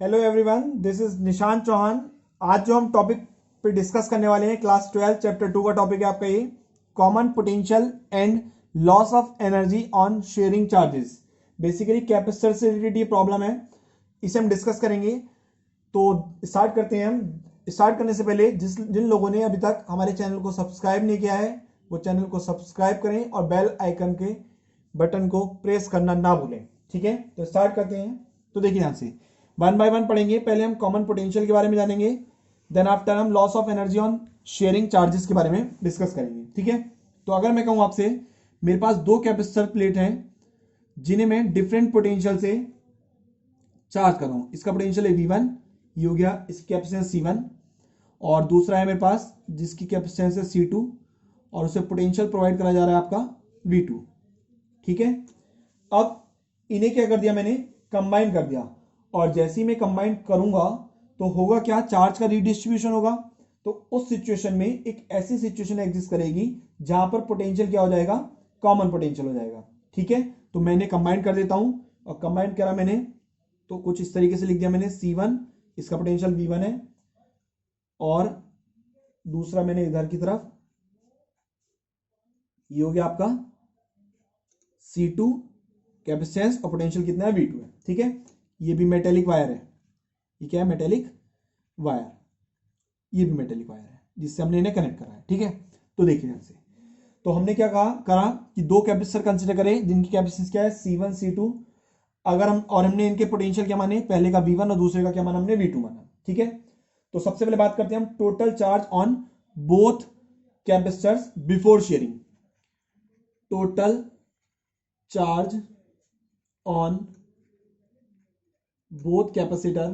Hello everyone, this is Nishant Chauhan. आज जो हम टॉपिक पे डिस्कस करने वाले हैं क्लास 12 चैप्टर 2 का टॉपिक है आपका ये common potential and loss of energy on sharing charges. Basically capacitor से रिलेटेड ये प्रॉब्लम है, इसे हम डिस्कस करेंगे। तो स्टार्ट करते हैं। हम स्टार्ट करने से पहले जिन लोगों ने अभी तक हमारे चैनल को सब्सक्राइब नहीं किया है वो चैनल को सब्सक्राइब करें और बेल आइकन के बटन को प्रेस करना ना भूलें। ठीक है, तो स्टार्ट करते हैं। तो देखिए ध्यान से वन बाय वन पढ़ेंगे। पहले हम कॉमन पोटेंशियल के बारे में जानेंगे, देन आफ्टर हम loss of energy on sharing charges के बारे में डिस्कस करेंगे। ठीक है, तो अगर मैं कहूं आपसे मेरे पास दो कैपेसिटर प्लेट हैं जिन्हें मैं डिफरेंट पोटेंशियल से चार्ज कर रहा हूं। इसका पोटेंशियल है V1, ये हो गया इसकी कैपेसिटेंस C1, और दूसरा है मेरे पास जिसकी कैपेसिटेंस है C2 और उसे पोटेंशियल प्रोवाइड करा जा रहा है आपका V2। ठीक है, अब इन्हें क्या कर दिया मैंने, कंबाइन कर दिया। और जैसे ही मैं कंबाइन करूंगा तो होगा क्या, चार्ज का रिडिस्ट्रीब्यूशन होगा। तो उस सिचुएशन में एक ऐसी सिचुएशन एग्जिस्ट करेगी जहां पर पोटेंशियल क्या हो जाएगा, कॉमन पोटेंशियल हो जाएगा। ठीक है, तो मैंने कंबाइन कर देता हूं और कंबाइन करा मैंने तो कुछ इस तरीके से लिख दिया मैंने C1, इसका पोटेंशियल V1 है, और दूसरा मैंने इधर की तरफ ये हो गया आपका C2, कैपेसिटेंस और पोटेंशियल कितना है V2 है। ठीक है, ये भी मेटेलिक वायर है, ये क्या है, मेटेलिक वायर, ये भी मेटेलिक वायर है जिससे हमने इन्हें कनेक्ट करा है। ठीक है, तो देखिए ध्यान से, तो हमने क्या करा कि दो कैपेसिटर कंसीडर करें जिनकी कैपेसिटेंस क्या है C1 C2। अगर हम और हमने इनके पोटेंशियल क्या माने, पहले का V1 और दूसरे का क्या माना हमने V2 माना। ठीक है, तो सबसे पहले बात करते हैं हम total charge on both capacitors before sharing. Total charge on both capacitor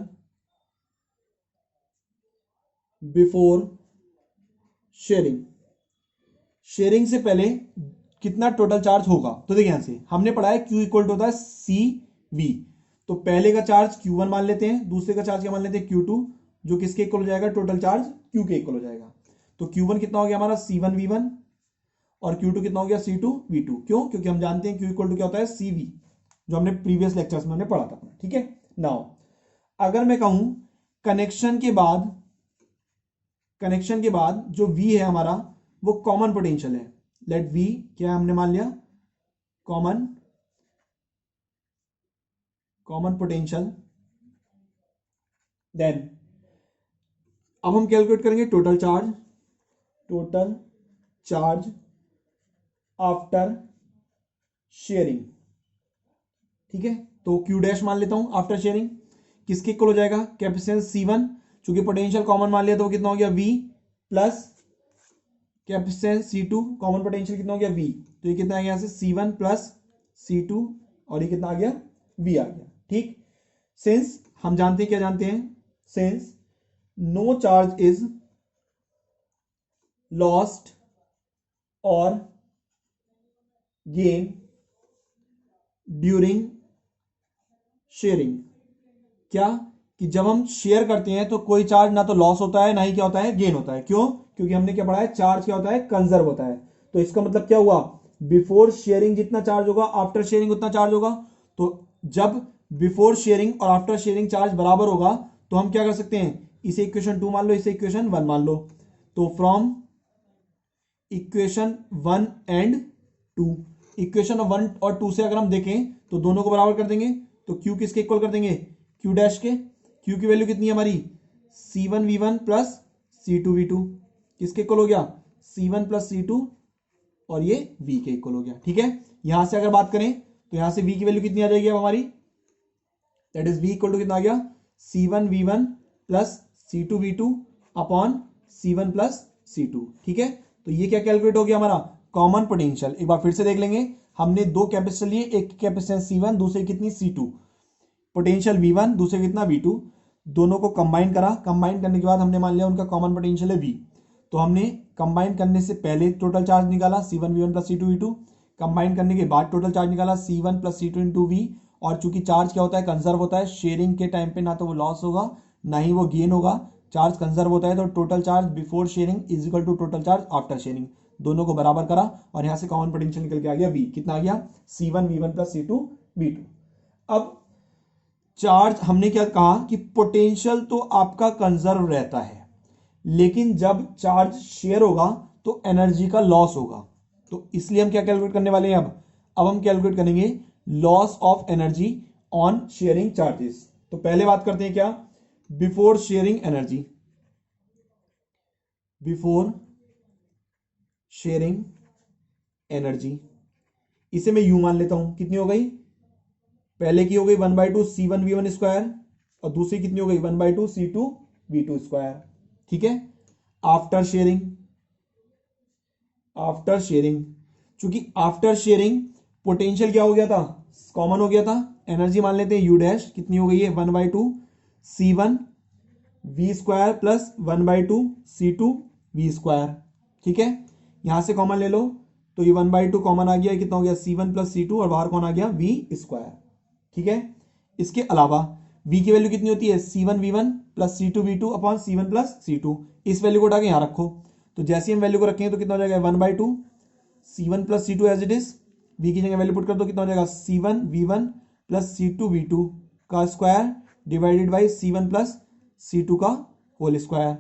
before sharing. Sharing से पहले कितना टोटल चार्ज होगा, तो देखिए यहां से हमने पढ़ा है Q इक्वल टू होता है CV। तो पहले का चार्ज Q1 मान लेते हैं, दूसरे का चार्ज क्या मान लेते हैं Q2, जो किसके इक्वल हो जाएगा, टोटल चार्ज Q के इक्वल हो जाएगा। तो Q1 कितना हो गया हमारा C1 V1 और Q2 कितना हो गया C2 V2। क्यों, क्योंकि हम जानते हैं Q इक्वल टू क्या होता है CV, जो हमने प्रीवियस लेक्चर्स में हमने पढ़ा था। ठीक है, नाउ अगर मैं कहूं कनेक्शन के बाद जो V है हमारा वो कॉमन पोटेंशियल है। लेट V क्या हमने मान लिया, कॉमन पोटेंशियल। देन अब हम कैलकुलेट करेंगे टोटल चार्ज आफ्टर शेयरिंग। ठीक है, तो Q डैश मान लेता हूं आफ्टर शेयरिंग, किसके इक्वल हो जाएगा, कैपेसिटेंस C1, चूंकि पोटेंशियल कॉमन मान लिया तो वो कितना हो गया V plus capacitance C2, common potential कितना हो गया V। तो ये कितना आ गया, यहां से C1 प्लस C2 और ये कितना आ गया, V आ गया। ठीक, सिंस हम जानते हैं, क्या जानते हैं, since no charge is lost और गेन ड्यूरिंग शेयरिंग। क्या कि जब हम शेयर करते हैं तो कोई चार्ज ना तो लॉस होता है ना ही क्या होता है, गेन होता है। क्यों, क्योंकि हमने क्या पढ़ा है, चार्ज क्या होता है, कंजर्व होता है। तो इसका मतलब क्या हुआ, बिफोर शेयरिंग जितना चार्ज होगा आफ्टर शेयरिंग उतना चार्ज होगा। तो जब बिफोर शेयरिंग और आफ्टर शेयरिंग चार्ज बराबर होगा तो हम क्या कर सकते हैं, इसे इक्वेशन 2 मान लो, इसे इक्वेशन 1 मान लो। तो फ्रॉम इक्वेशन 1 एंड 2, इक्वेशन 1 और 2 से अगर हम देखें तो दोनों को बराबर कर देंगे। तो Q किसके इक्वल कर देंगे, Q डैश के। Q की वैल्यू कितनी है हमारी, C1 V1 plus C2 V2, किसके इक्वल हो गया, C1 प्लस C2 और ये V के इक्वल हो गया। ठीक है, यहां से अगर बात करें तो यहां से V की वैल्यू कितनी आ जाएगी अब हमारी, that is V equal to कितना आ गया, C1 V1 plus C2 V2 upon C1 plus C2। ठीक है, तो ये क्या कैलकुलेट हो गया हमारा, कॉमन पोटेंशियल। एक बार फिर से देख लेंगे, हमने दो कैपेसिटर लिए, एक कैपेसिटेंस C1 दूसरे कितनी C2, पोटेंशियल V1 दूसरे कितना V2, दोनों को कंबाइन करा। कंबाइन करने के बाद हमने मान लिया उनका कॉमन पोटेंशियल है V। तो हमने कंबाइन करने से पहले टोटल चार्ज निकाला C1 V1 plus C2 V2, combine करने के बाद टोटल चार्ज निकाला C1 plus C2 into V। और चूंकि चार्ज क्या होता है, कंजर्व होता है, शेयरिंग के टाइम पे ना तो वो लॉस होगा ना ही वो गेन होगा, चार्ज कंजर्व होता है। तो total charge before sharing is equal to total charge after sharing, दोनों को बराबर करा और यहां से कॉमन पोटेंशियल निकल के आ गया V, कितना आ गया, C1 V1 plus C2 V2। अब चार्ज हमने क्या कहा कि पोटेंशियल तो आपका कंजर्व रहता है, लेकिन जब चार्ज शेयर होगा तो एनर्जी का लॉस होगा। तो इसलिए हम क्या कैलकुलेट करने वाले हैं अब हम कैलकुलेट करेंगे loss of energy on sharing charges. तो पहले बात करते हैं क्या, before sharing energy, before sharing energy, इसे मैं यू मान लेता हूं। कितनी हो गई, पहले की हो गई 1/2 C1V1 स्क्वायर, और दूसरी कितनी हो गई 1/2 C2V2 स्क्वायर। ठीक है, आफ्टर शेयरिंग, आफ्टर शेयरिंग, चूंकि आफ्टर शेयरिंग पोटेंशियल क्या हो गया था, कॉमन हो गया था। एनर्जी मान लेते हैं यू डैश, कितनी हो गई है 1/2 C1V square plus 1/2 C2V square. ठीक है, यहां से कॉमन ले लो, तो ये 1/2 कॉमन आ गया, कितना हो गया C1 प्लस C2, और बाहर कौन आ गया V स्क्वायर। ठीक है, इसके अलावा V की वैल्यू कितनी होती है C1V1 plus C2V2 upon C1 plus C2, इस वैल्यू को उठा के यहां रखो। तो जैसे ही हम वैल्यू को रखेंगे तो कितना हो जाएगा 1/2 C1 plus C2 as it is, V की जगह वैल्यू पुट कर दो, कितना हो जाएगा C1V1 प्लस C2V2 का square divided by C1 plus C2 का होल स्क्वायर।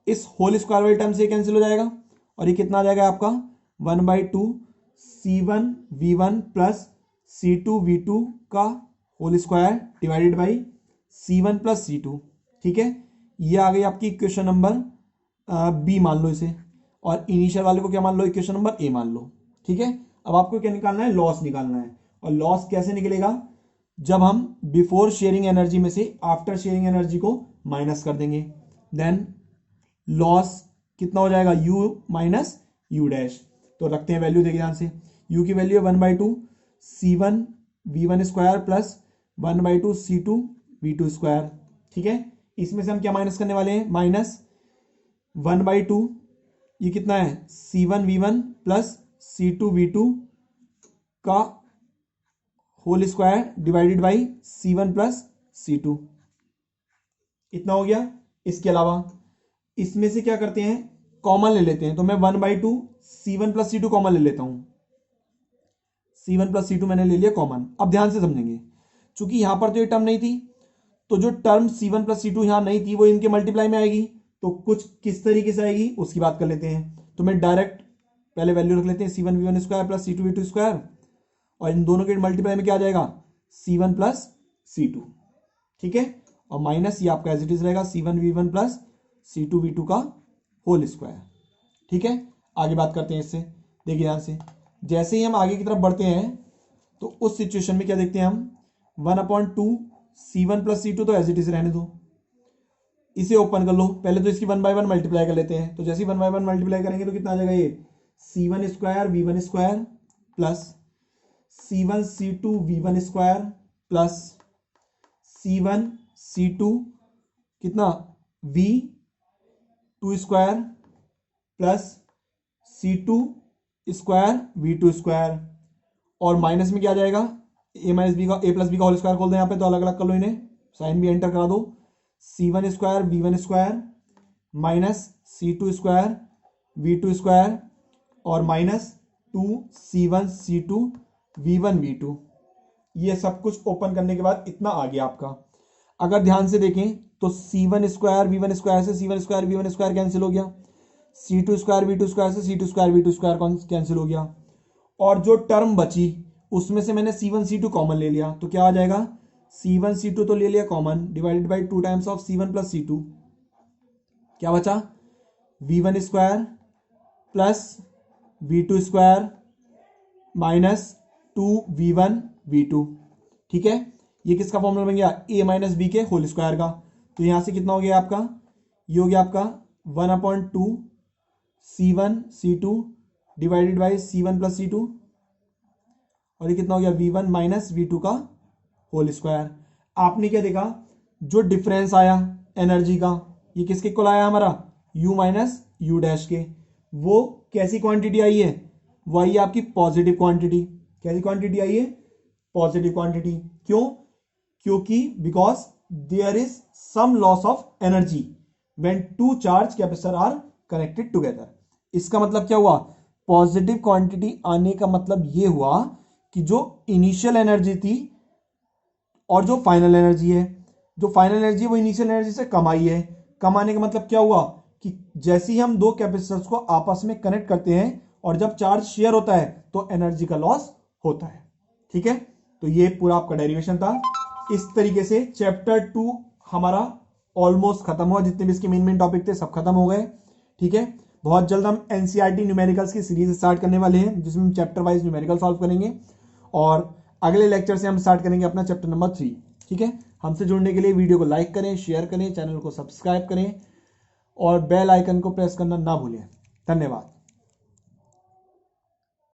इस होल स्क्वायर वाले टर्म से कैंसिल हो जाएगा, और ये कितना आ जाएगा आपका 1/2 C1V1 प्लस C2V2 का whole square divided by C1 plus C2। ठीक है, ये आ गई आपकी इक्वेशन नंबर बी मान लो इसे, और इनिशियल वाले को क्या मान लो, इक्वेशन नंबर ए मान लो। ठीक है, अब आपको क्या निकालना है, लॉस निकालना है। और लॉस कैसे निकलेगा, जब हम बिफोर शेयरिंग एनर्जी में से आफ्टर शेयरिंग एनर्जी को माइनस कर देंगे, देन लॉस कितना हो जाएगा u माइनस यू डैश। तो रखते हैं वैल्यू, देखिए ध्यान से, u की वैल्यू है 1/2 C1V1 square plus 1/2 C2V2 square. ठीक है, इसमें से हम क्या माइनस करने वाले हैं, माइनस 1/2, ये कितना है C1V1 प्लस C2V2 का whole square divided by C1 plus C2, इतना हो गया। इसके अलावा इसमें से क्या करते हैं, कॉमन ले लेते हैं। तो मैं 1/2 C1 प्लस C2 कॉमन ले लेता हूं, C1 प्लस C2 मैंने ले लिया कॉमन। अब ध्यान से समझेंगे, चूंकि यहां पर तो ये टर्म नहीं थी, तो जो टर्म C1 प्लस C2 यहां नहीं थी वो इनके मल्टीप्लाई में आएगी। तो कुछ किस तरीके से आएगी उसकी बात कर लेते हैं। तो मैं डायरेक्ट पहले वैल्यू रख लेते हैं C1V1 square plus C2V2 square, और इन दोनों के मल्टीप्लाई में क्या आ जाएगा C1 प्लस C2। ठीक है, और माइनस ये आपका एज इट इज रहेगा C1V1 प्लस C2V2 का होल स्क्वायर। ठीक है, आगे बात करते हैं इससे, देखिए ध्यान से, जैसे ही हम आगे की तरफ बढ़ते हैं तो उस सिचुएशन में क्या देखते हैं हम, 1/2 C1 प्लस C2 तो एज इट इज रहने दो, इसे ओपन कर लो। पहले तो इसकी 1/1 मल्टीप्लाई कर लेते हैं। तो जैसे ही 1/1 मल्टीप्लाई करेंगे तो कितना आ जाएगा, ये C1 square V1 square plus C1 C2 V1 square plus C1 C2 कितना V2 square plus C2 square V2 square, और माइनस में क्या आ जाएगा, a माइनस बी का, a प्लस बी का होल स्क्वायर खोल दें यहाँ पे, तो अलग अलग कर लो इन्हें, साइन भी एंटर करा दो। C1 square V1 square minus C2 square V2 square, और minus 2C1 C2 V1 V2। ये सब कुछ ओपन करने के बाद इतना आ गया आपका। अगर ध्यान से देखें तो C1 स्क्वायर V1 स्क्वायर से C1 square V1 square cancel हो गया, C2 स्क्वायर V2 स्क्वायर से C2 square V2 square cancel हो गया, और जो टर्म बची उसमें से मैंने C1 C2 कॉमन ले लिया। तो क्या आ जाएगा, C1 C2 तो ले लिया common, divided by 2 times of C1 plus C2, क्या बचा V1 square plus V2 square minus 2V1 V2। ठीक है, ये किसका फॉर्मूला बन गया, a माइनस बी के होल स्क्वायर का। तो यहां से कितना हो गया आपका, ये हो गया आपका 1/2 C1 C2 divided by C1 plus C2, और ये कितना हो गया V1 माइनस V2 का होल स्क्वायर। आपने क्या देखा, जो डिफरेंस आया एनर्जी का, ये किसके इक्वल आया हमारा, U माइनस यू डैश के। वो कैसी क्वांटिटी आई है, वो आई है आपकी पॉजिटिव क्वांटिटी। कैसी क्वांटिटी आई है, पॉजिटिव क्वांटिटी। क्यों, क्योंकि because there is some loss of energy when two charge capacitor are connected together. इसका मतलब क्या हुआ, पॉजिटिव क्वांटिटी आने का मतलब ये हुआ कि जो इनिशियल एनर्जी थी और जो फाइनल एनर्जी है, जो फाइनल एनर्जी है वो इनिशियल एनर्जी से कम आई है। कम आने का मतलब क्या हुआ कि जैसे ही हम दो कैपेसिटर्स को आपस में कनेक्ट करते हैं और जब चार्ज शेयर होता है तो एनर्जी का लॉस होता है। ठीक है, तो ये पूरा आपका डेरिवेशन था। इस तरीके से चैप्टर 2 हमारा ऑलमोस्ट खत्म हुआ। जितने भी इसके मेन टॉपिक थे सब खत्म हो गए। ठीक है, बहुत जल्द हम एनसीईआरटी न्यूमेरिकल्स की सीरीज स्टार्ट करने वाले हैं जिसमें हम चैप्टर वाइज न्यूमेरिकल सॉल्व करेंगे और अगले लेक्चर से हम स्टार्ट करेंगे अपना चैप्टर नंबर 3। ठीक है, हमसे जुड़ने के लिए वीडियो को लाइक करें, शेयर करें, चैनल को सब्सक्राइब करें और बेल आइकन को प्रेस करना ना भूलें। धन्यवाद।